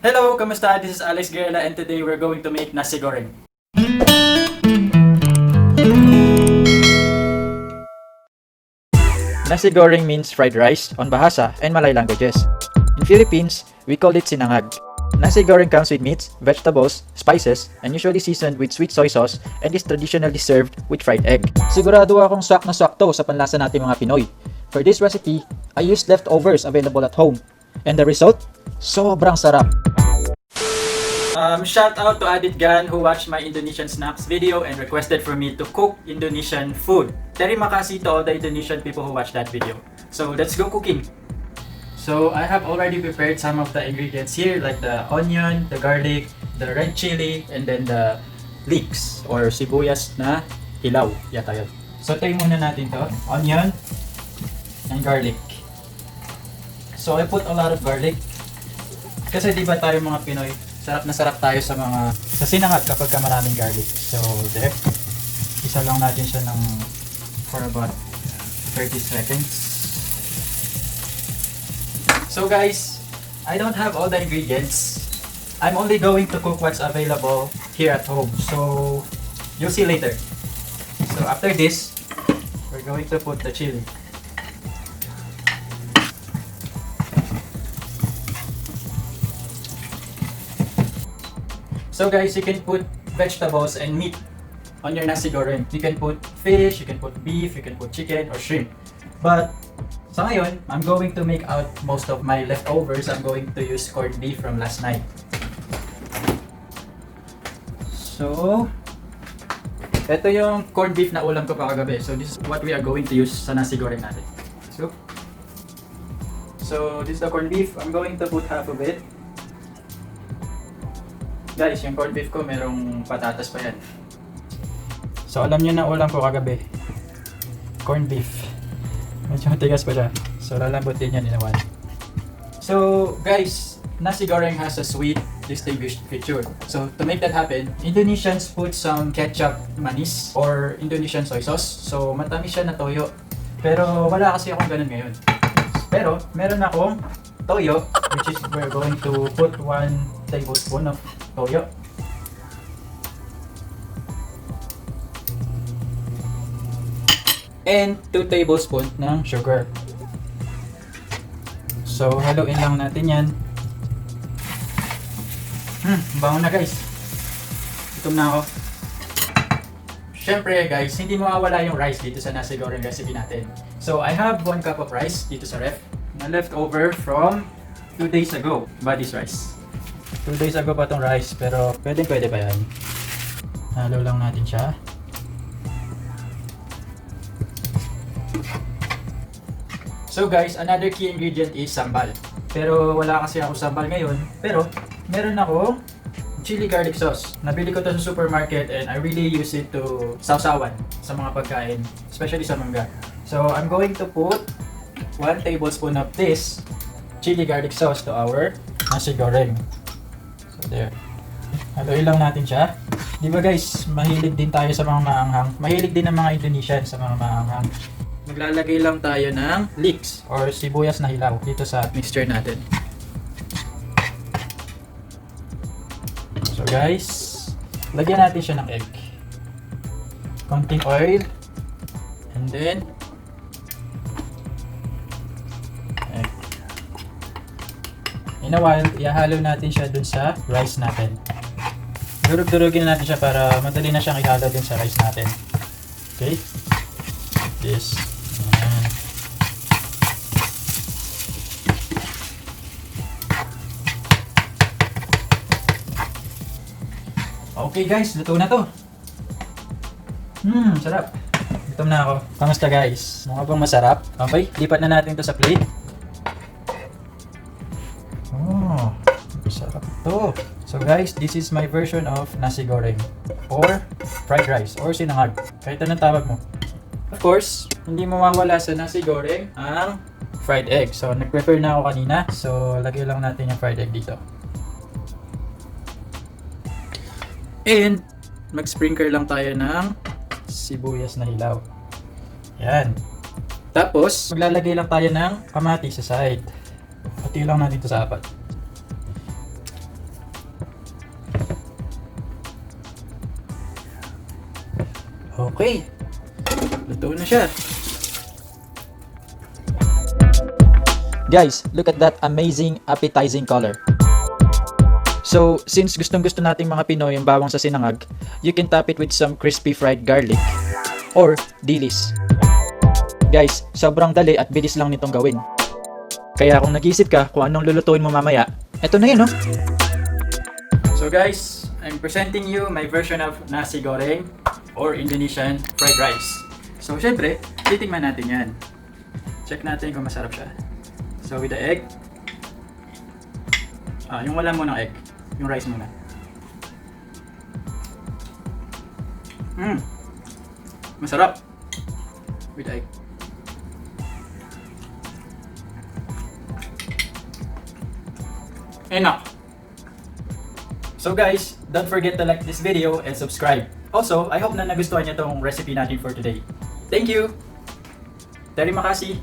Hello, kamusta? This is Alex Guerrilla and today we're going to make nasi goreng. Nasi goreng means fried rice on Bahasa and Malay languages. In Philippines, we call it sinangag. Nasi goreng comes with meats, vegetables, spices, and usually seasoned with sweet soy sauce and is traditionally served with fried egg. Sigurado akong sak na sakto sa panlasa natin mga Pinoy. For this recipe, I used leftovers available at home. And the result? Sobrang sarap! Shout out to Adit Gan who watched my Indonesian snacks video and requested for me to cook Indonesian food. Terima kasih to all the Indonesian people who watched that video. So let's go cooking. So I have already prepared some of the ingredients here like the onion, the garlic, the red chili, and then the leeks or sibuyas na hilaw. Yata yun. Sautein muna natin to. Onion and garlic. So I put a lot of garlic. Kasi di ba tayo mga Pinoy, sarap na sarap tayo sa sinangag kapag ka maraming garlic. So there. Isa lang natin siya for about 30 seconds. So guys, I don't have all the ingredients. I'm only going to cook what's available here at home. So you'll see later. So after this, we're going to put the chili. So guys, you can put vegetables and meat on your nasi goreng. You can put fish, you can put beef, you can put chicken or shrimp. But sa ngayon, I'm going to make out most of my leftovers. I'm going to use corned beef from last night. So, ito yung corned beef na ulam ko pa kagabi. So this is what we are going to use sa nasi goreng natin. So this is the corned beef. I'm going to put half of it. Guys, yung corned beef ko merong patatas pa yan. So alam niyo na ulam ko kagabi. Corned beef. Medyo matigas pa siya. So lalambutin yan in a while. So guys, nasi goreng has a sweet distinguished feature. So to make that happen, Indonesians put some Kecap Manis or Indonesian soy sauce. So matamis siya na toyo. Pero wala kasi akong ganun ngayon. Pero meron akong toyo, which is we're going to put 1 tablespoon of toyo. And 2 tablespoons ng sugar. So haluin lang natin yan. Bango na guys. Gutom na ako. Syempre guys, hindi mawawala yung rice dito sa nasi goreng recipe natin. So I have 1 cup of rice dito sa ref na leftover from 2 days ago. Buddy's rice. 2 days ago pa tong rice, pero pwede pa yan. Halo lang natin siya. So guys, another key ingredient is sambal. Pero wala kasi ako sambal ngayon. Pero meron ako chili garlic sauce. Nabili ko to sa supermarket and I really use it to sawsawan sa mga pagkain, especially sa mangga. So I'm going to put 1 tablespoon of this chili garlic sauce to our nasi goreng. So there. Haluin lang natin siya. Di ba guys, mahilig din tayo sa mga maanghang. Mahilig din ng mga Indonesian sa mga maanghang. Maglalagay lang tayo ng leeks or sibuyas na hilaw dito sa mixture natin. So guys, lagyan natin siya ng egg. Konting oil. And then egg. In a while, ihalo natin siya dun sa rice natin. Durug-durugin natin siya para madali na siyang ihalo dun sa rice natin. Okay? This. Ayan. Okay guys, luto na to. Sarap. Gutom na ako. Kamusta guys? Mukha bang masarap? Okay, lipat na natin to sa plate. Oh, sarap to. So guys, this is my version of nasi goreng or fried rice or sinangag. Kahit anong tawag mo. Of course, hindi mawawala sa nasi goreng ang fried egg. So nag-prepare na ako kanina. So lagay lang natin yung fried egg dito. And mag-sprinkle lang tayo ng sibuyas na hilaw. Yan. Tapos, maglalagay lang tayo ng kamatis sa side. Pati lang natin ito sa apat. Okay. Luto na siya. Guys, look at that amazing appetizing color. So, since gustong-gusto nating mga Pinoy yung bawang sa sinangag, you can top it with some crispy fried garlic or dilis. Guys, sobrang dali at bilis lang nitong gawin. Kaya kung nag-iisip ka kung anong lulutuin mo mamaya, eto na yun, no? So guys, I'm presenting you my version of Nasi Goreng or Indonesian Fried Rice. So syempre, titingnan natin yan. Check natin kung masarap siya. So with the egg, yung wala munang egg, yung rice muna. Masarap with egg. Enak. So guys, don't forget to like this video and subscribe. Also, I hope na nagustuhan niyo tong recipe natin for today. Thank you! Terima kasih!